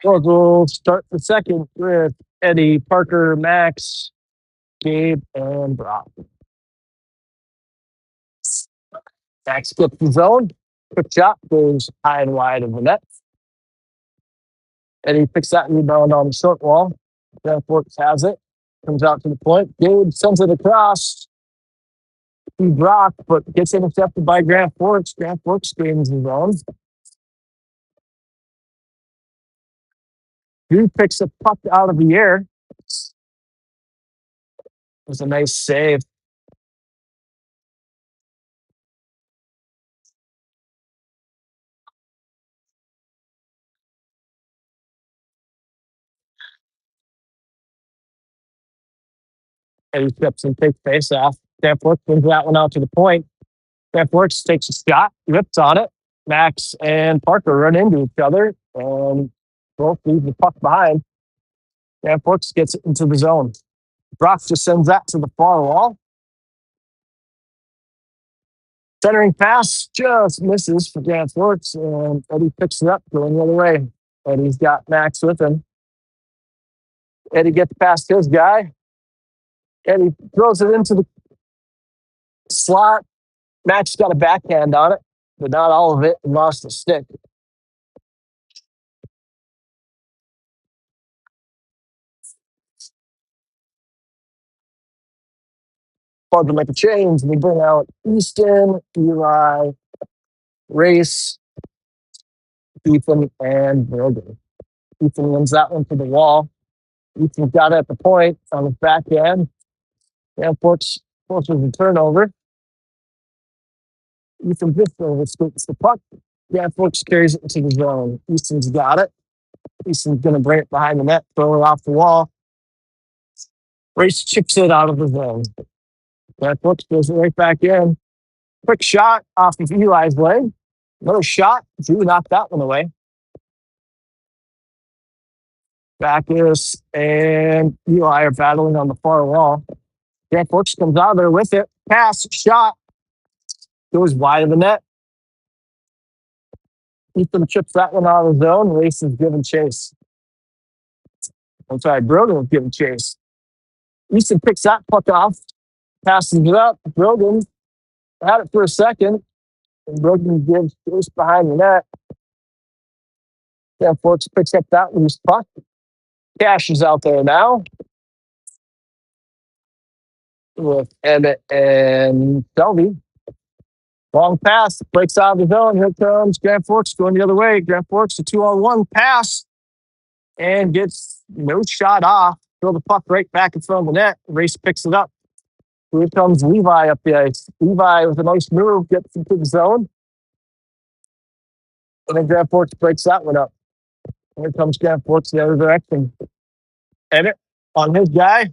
We'll start the second with Eddie, Parker, Max, Gabe, and Brock. Max flips the zone. Quick shot goes high and wide of the net. Eddie picks that rebound on the short wall. Jeff Works has it. Comes out to the point. Gabe sends it across to Brock, but gets intercepted by Grant Forks. Grant Forks gains his own. Drew picks the puck out of the air. It was a nice save. Eddie steps and takes face off. Grant Forks brings that one out to the point. Grant Forks takes a shot, whips on it. Max and Parker run into each other and both leave the puck behind. Grant Forks gets it into the zone. Brock just sends that to the far wall. Centering pass just misses for Grant Forks, and Eddie picks it up going the other way. Eddie's got Max with him. Eddie gets past his guy. Eddie throws it into the slot. Max got a backhand on it, but not all of it, and lost the stick. Hard to make a change. We bring out Easton, Eli, Race, Ethan, and Brogan. Ethan wins that one to the wall. Ethan got it at the point on his backhand. And forces a turnover. Ethan just overscoops the puck. Yeah, Forks carries it into the zone. Easton's got it. Easton's going to bring it behind the net, throw it off the wall. Race chips it out of the zone. Yeah, Forks goes right back in. Quick shot off of Eli's leg. Another shot. Drew knocked that one away. Backus and Eli are battling on the far wall. Grant Forks comes out there with it. Pass, shot. Goes wide of the net. Ethan chips that one out of the zone. Race is giving chase. I'm sorry, Brogan was giving chase. Easton picks that puck off, passes it up. Brogan had it for a second. And Brogan gives chase behind the net. Grant Forks picks up that loose puck. Cash is out there now with Emmett and Selby. Long pass, breaks out of the zone. Here comes Grant Forks going the other way. Grant Forks, a 2-on-1 pass and gets no shot off. Throw the puck right back in front of the net. Race picks it up. Here comes Levi up the ice. Levi with a nice move gets into the zone. And then Grant Forks breaks that one up. Here comes Grant Forks the other direction. Emmett on his guy.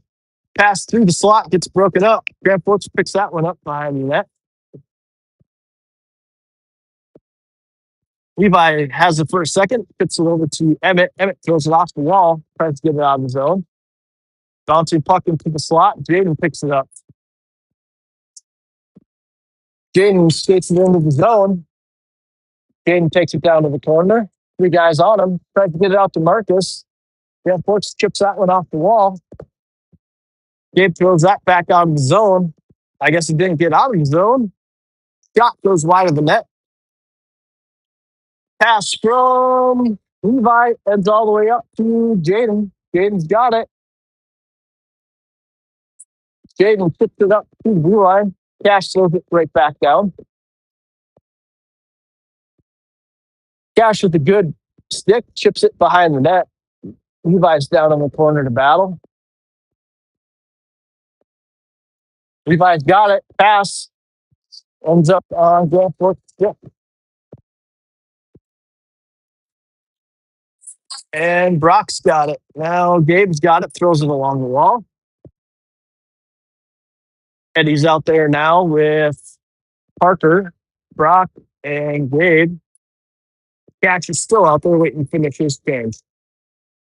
Pass through the slot, gets broken up. Grant Forks picks that one up behind the net. Levi has it for a second, gets it over to Emmett. Emmett throws it off the wall, tries to get it out of the zone. Bouncing puck into the slot. Jaden picks it up. Jaden skates it into the zone. Jaden takes it down to the corner. Three guys on him. Tries to get it out to Marcus. Grant Forks chips that one off the wall. Gabe throws that back out of the zone. I guess he didn't get out of the zone. Shot goes wide of the net. Pass from Levi heads all the way up to Jaden. Jaden's got it. Jaden tips it up to the blue line. Cash throws it right back down. Cash with a good stick, chips it behind the net. Levi's down on the corner to battle. Levi's got it. Pass. Ends up on Grant Forks' stick. And Brock's got it. Now Gabe's got it, throws it along the wall. Eddie's out there now with Parker, Brock, and Gabe. Cash is still out there waiting to finish his change.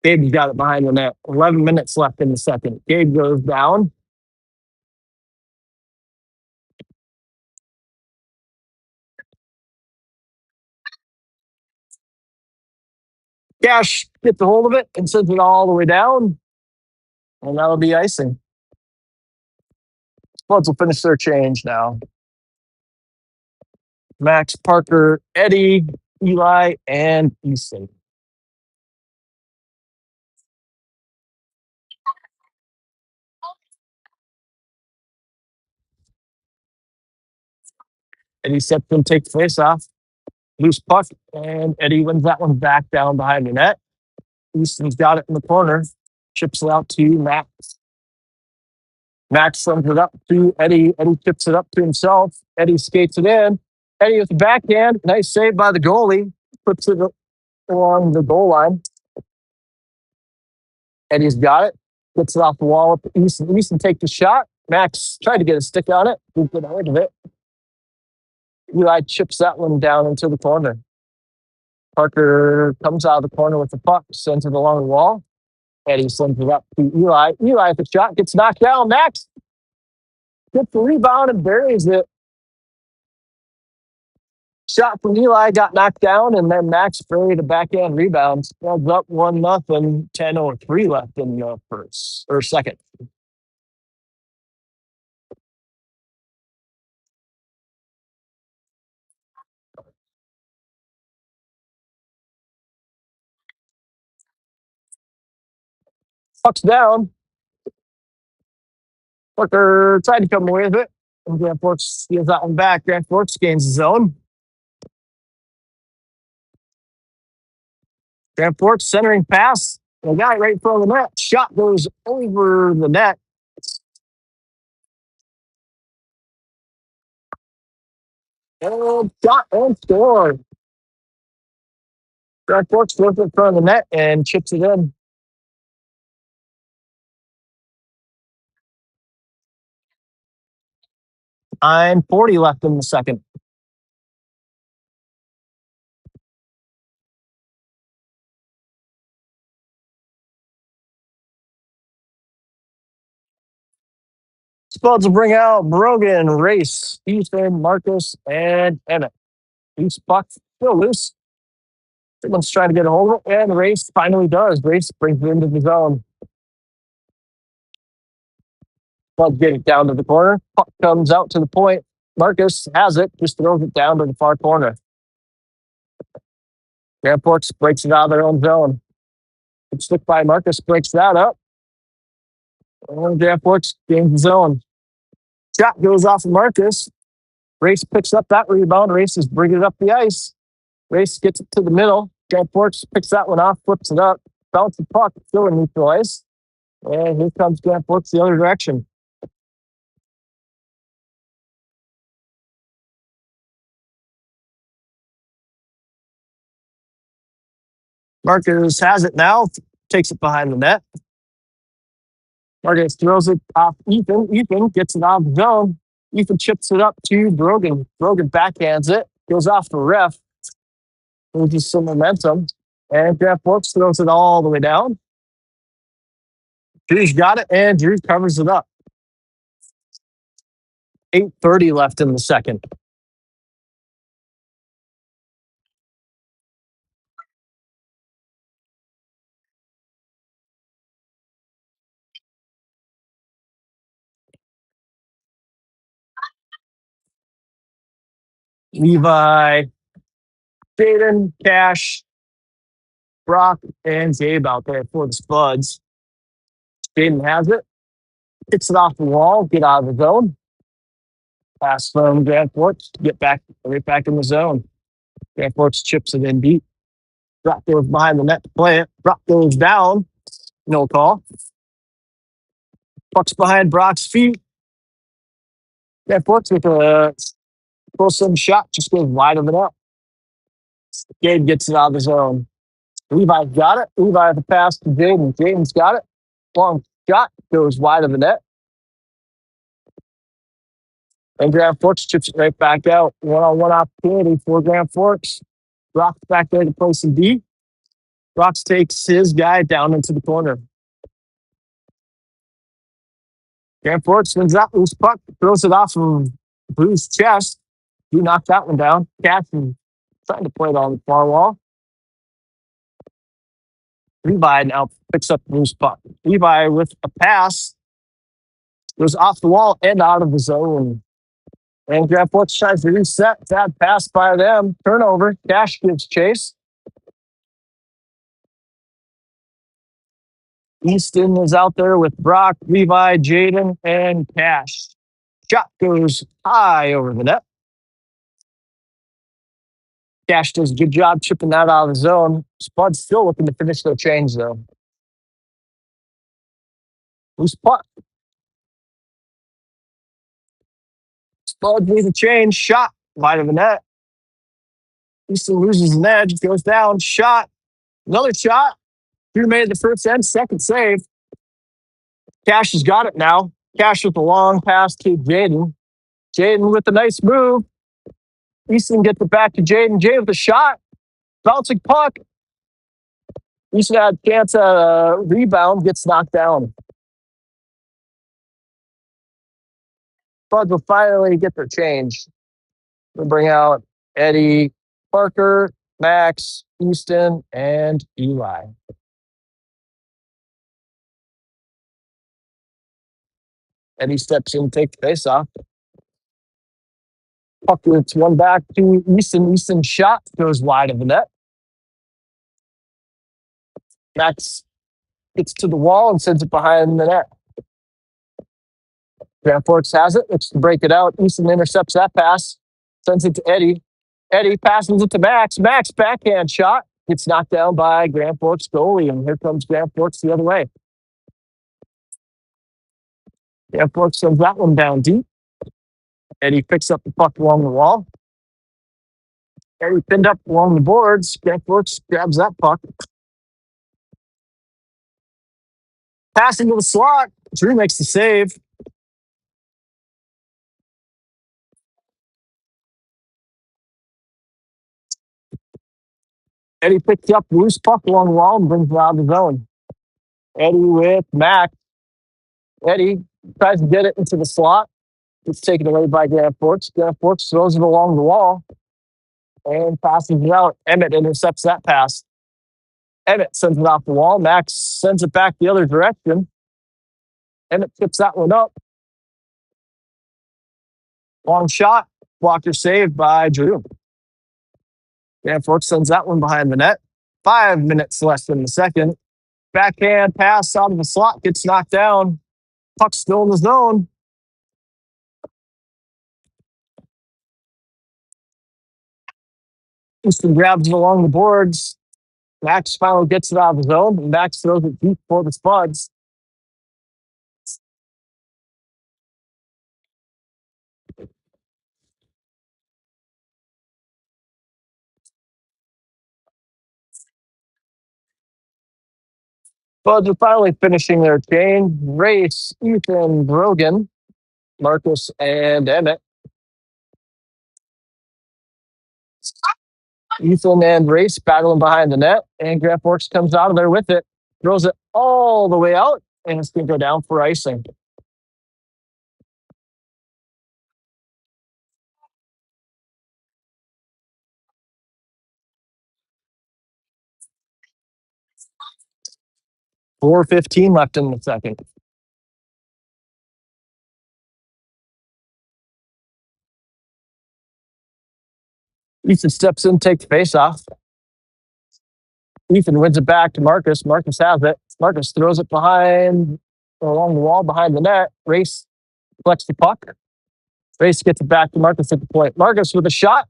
Gabe's got it behind the net. 11 minutes left in the second. Gabe goes down. Cash gets a hold of it and sends it all the way down, and that'll be icing. Spuds will finish their change now. Max, Parker, Eddie, Eli, and Easton. Eddie steps in, takes face off. Loose puck, and Eddie wins that one back down behind the net. Easton's got it in the corner. Chips it out to Max. Max sends it up to Eddie. Eddie chips it up to himself. Eddie skates it in. Eddie with the backhand. Nice save by the goalie. Puts it along the goal line. Eddie's got it. Gets it off the wall up to Easton. Easton takes the shot. Max tried to get a stick on it. Didn't get hold of it. Eli chips that one down into the corner. Parker comes out of the corner with the puck, sends it along the wall. Eddie sends it up to Eli. Eli at the shot gets knocked down. Max gets the rebound and buries it. Shot from Eli got knocked down, and then Max buried a backhand rebound. Spreads up 1-0. 10:03 left in the first or second. Puck's down. Parker tried to come away with it. And Grand Forks gives that one back. Grand Forks gains the zone. Grand Forks centering pass. The guy right in front of the net. Shot goes over the net. And shot and score. Grand Forks goes in front of the net and chips it in. 9:40 left in the second. Spuds will bring out Brogan, Race, Ethan, Marcus, and Emmett. Loose puck, still loose. Someone's trying to get a hold of it, and Race finally does. Race brings it into the zone. Spuds get it down to the corner. Puck comes out to the point. Marcus has it, just throws it down to the far corner. Grand Forks breaks it out of their own zone. Good stick by Marcus, breaks that up. And Grand Forks gains the zone. Shot goes off of Marcus. Race picks up that rebound. Race is bringing it up the ice. Race gets it to the middle. Grand Forks picks that one off, flips it up, bounces the puck, still in neutral ice. And here comes Grand Forks the other direction. Marcus has it now, takes it behind the net. Marcus throws it off Ethan. Ethan gets it off the zone. Ethan chips it up to Brogan. Brogan backhands it, goes off the ref. Loses some momentum. And Grand Forks throws it all the way down. Drew's got it, and Drew covers it up. 8:30 left in the second. Levi, Jaden, Cash, Brock, and Gabe out there for the Spuds. Jaden has it. Kicks it off the wall, get out of the zone. Pass from Grand Forks to get back right back in the zone. Grand Forks chips it in deep. Brock goes behind the net to play it. Brock goes down. No call. Puck's behind Brock's feet. Grand Forks with a close-in shot just goes wide of the net. Gabe gets it out of the zone. Levi's got it. Levi with the pass to Jaden. Jaden's got it. Long shot goes wide of the net. And Grand Forks chips it right back out. One-on-one opportunity for Grand Forks. Brock's back there to play some D. Brox takes his guy down into the corner. Grand Forks wins that loose puck, throws it off of Blue's chest. Blue knocked that one down. Caston trying to play it on the far wall. Levi now picks up the loose puck. Levi with a pass goes off the wall and out of the zone. And Grand Forks tries to reset. Bad pass by them. Turnover. Cash gives chase. Easton is out there with Brock, Levi, Jaden, and Cash. Shot goes high over the net. Cash does a good job chipping that out of the zone. Spud's still looking to finish their change, though. Loose puck. Spud needs a change. Shot wide of the net. Easton loses an edge. Goes down. Shot. Another shot. Drew made the first and second save. Cash has got it now. Cash with a long pass to Jaden. Jaden with a nice move. Easton gets it back to Jaden. Jaden with a shot. Bouncing puck. Easton had a chance at a rebound. Gets knocked down. Buds will finally get their change. We'll bring out Eddie, Parker, Max, Easton, and Eli. Eddie steps in to take the face off. Puck gets one back to Easton. Easton shot goes wide of the net. Max gets to the wall and sends it behind the net. Grand Forks has it. Looks to break it out. Easton intercepts that pass. Sends it to Eddie. Eddie passes it to Max. Max backhand shot. Gets knocked down by Grand Forks goalie. And here comes Grand Forks the other way. Grand Forks sends that one down deep. Eddie picks up the puck along the wall. Eddie pinned up along the boards. Grand Forks grabs that puck. Passing to the slot. Drew makes the save. Eddie picks up the loose puck along the wall and brings it out of the zone. Eddie with Max. Eddie tries to get it into the slot. It's taken away by Grand Forks. Grand Forks throws it along the wall and passes it out. Emmett intercepts that pass. Emmett sends it off the wall. Max sends it back the other direction. Emmett tips that one up. Long shot. Blocker saved by Drew. Grand Forks sends that one behind the net. 5 minutes left in the second. Backhand pass out of the slot. Gets knocked down. Puck's still in the zone. Easton grabs it along the boards. Max finally gets it out of the zone. And Max throws it deep for the Spuds. Spuds are finally finishing their chain. Race, Ethan, Brogan, Marcus, and Emmett. Ethan and Race battling behind the net. And Grand Forks comes out of there with it. Throws it all the way out. And it's going to go down for icing. .4:15 left in the second. Ethan steps in, takes the face off. Ethan wins it back to Marcus. Marcus has it. Marcus throws it behind, along the wall behind the net. Race collects the puck. Race gets it back to Marcus at the point. Marcus with a shot.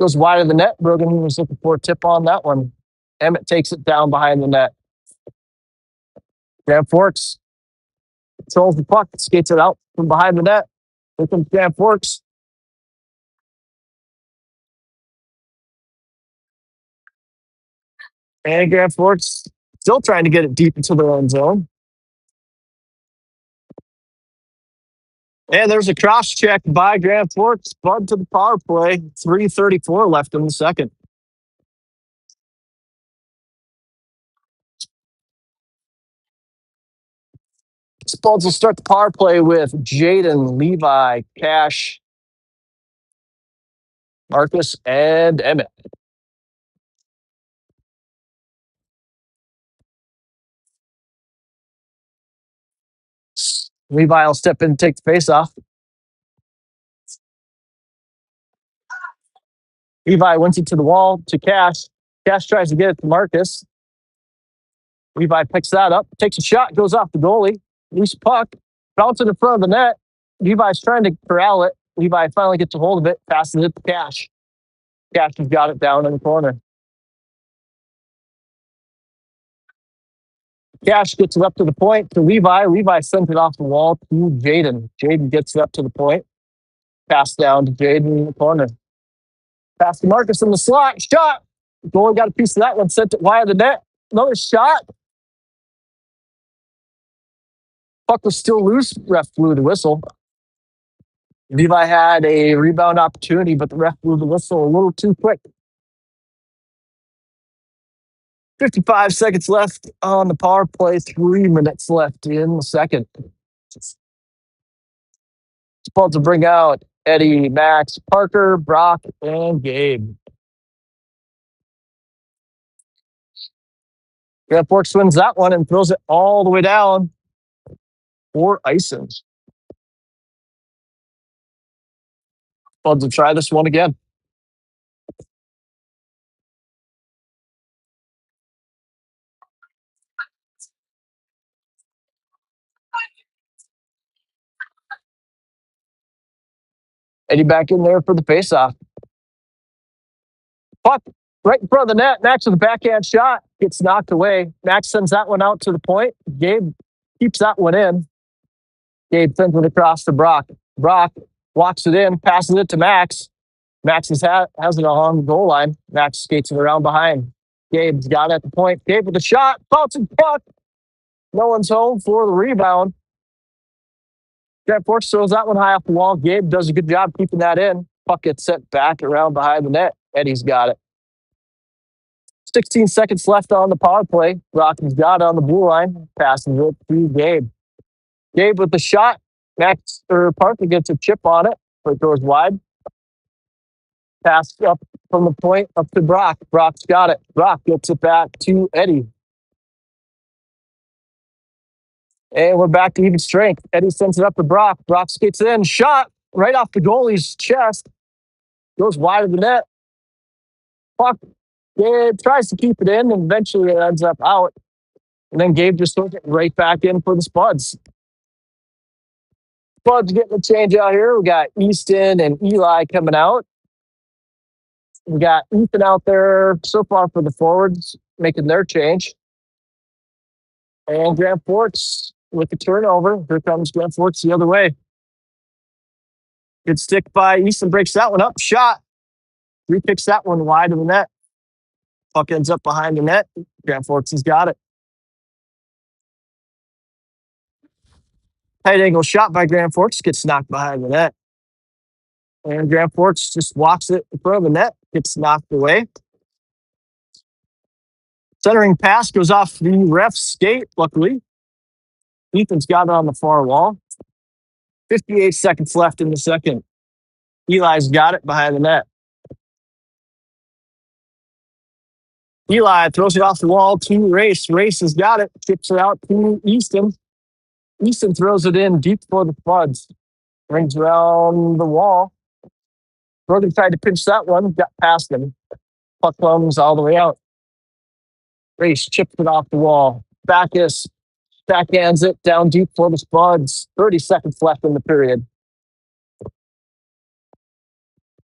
Goes wide of the net. Brogan was looking for a tip on that one. Emmett takes it down behind the net. Grand Forks controls the puck, skates it out from behind the net. Here comes Grand Forks. And Grand Forks still trying to get it deep into their own zone. And there's a cross check by Grand Forks. Bud to the power play. 3:34 left in the second. Spuds will start the power play with Jaden, Levi, Cash, Marcus, and Emmett. Levi will step in and take the face off. Levi wins it to the wall to Cash. Cash tries to get it to Marcus. Levi picks that up, takes a shot, goes off the goalie. Loose puck, bounces in front of the net. Levi's trying to corral it. Levi finally gets a hold of it, passes it to Cash. Cash has got it down in the corner. Cash gets it up to the point to Levi. Levi sends it off the wall to Jaden. Jaden gets it up to the point. Pass down to Jaden in the corner. Pass to Marcus in the slot. Shot. Goalie got a piece of that one. Sent it wide of the net. Another shot. Puck was still loose. Ref blew the whistle. Levi had a rebound opportunity, but the ref blew the whistle a little too quick. 55 seconds left on the power play. 3 minutes left in the second. Supposed to bring out Eddie, Max, Parker, Brock, and Gabe. Grand Forks wins that one and throws it all the way down for icing. Supposed to try this one again. Eddie back in there for the faceoff. Puck right in front of the net. Max with a backhand shot gets knocked away. Max sends that one out to the point. Gabe keeps that one in. Gabe sends it across to Brock. Brock walks it in, passes it to Max. Max has it on the goal line. Max skates it around behind. Gabe's got it at the point. Gabe with a shot. Bouncing puck. No one's home for the rebound. Grand Forks throws that one high off the wall. Gabe does a good job keeping that in. Puck gets sent back around behind the net. Eddie's got it. 16 seconds left on the power play. Rocky's got it on the blue line. Passes it to Gabe. Gabe with the shot. Max or Parker gets a chip on it, but it goes wide. Pass up from the point up to Brock. Brock's got it. Brock gets it back to Eddie. And we're back to even strength. Eddie sends it up to Brock. Brock skates in. Shot right off the goalie's chest. Goes wide of the net. Puck. Gabe tries to keep it in, and eventually it ends up out. And then Gabe just throws it right back in for the Spuds. Spuds getting a change out here. We got Easton and Eli coming out. We got Ethan out there so far for the forwards, making their change. And Grand Forks with the turnover. Here comes Grand Forks the other way. Good stick by Easton, breaks that one up. Shot. Repicks that one wide of the net. Puck ends up behind the net. Grand Forks has got it. Tight angle shot by Grand Forks. Gets knocked behind the net. And Grand Forks just walks it in front of the net. Gets knocked away. Centering pass goes off the ref's skate, luckily. Ethan's got it on the far wall. 58 seconds left in the second. Eli's got it behind the net. Eli throws it off the wall to Race. Race has got it. Chips it out to Easton. Easton throws it in deep for the Spuds. Rings around the wall. Brogan tried to pinch that one. Got past him. Puck comes all the way out. Race chips it off the wall. Backus backhands it down deep for the Spuds. 30 seconds left in the period.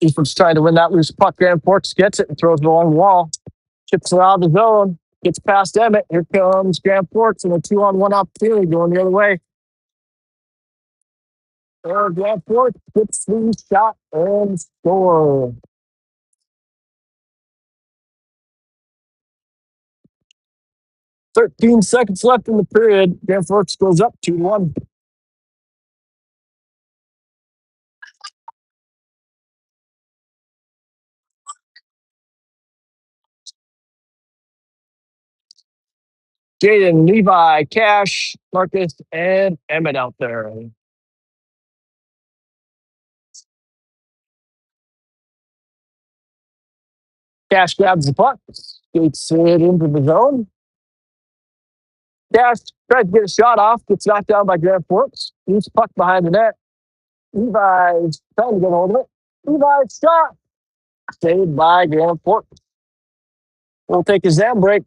Easton's trying to win that loose puck. Grand Forks gets it and throws it along the wall. Chips it out of the zone. Gets past Emmett. Here comes Grand Forks and a 2-on-1 opportunity going the other way. And Grand Forks gets the shot and score. 13 seconds left in the period. Grand Forks goes up 2-1. Jaden, Levi, Cash, Marcus, and Emmett out there. Cash grabs the puck, skates it into the zone. Cash tries to get a shot off, gets knocked down by Grand Forks. He's puck behind the net. Levi's trying to get hold of it. Levi's shot. Saved by Grand Forks. We'll take a Zam break.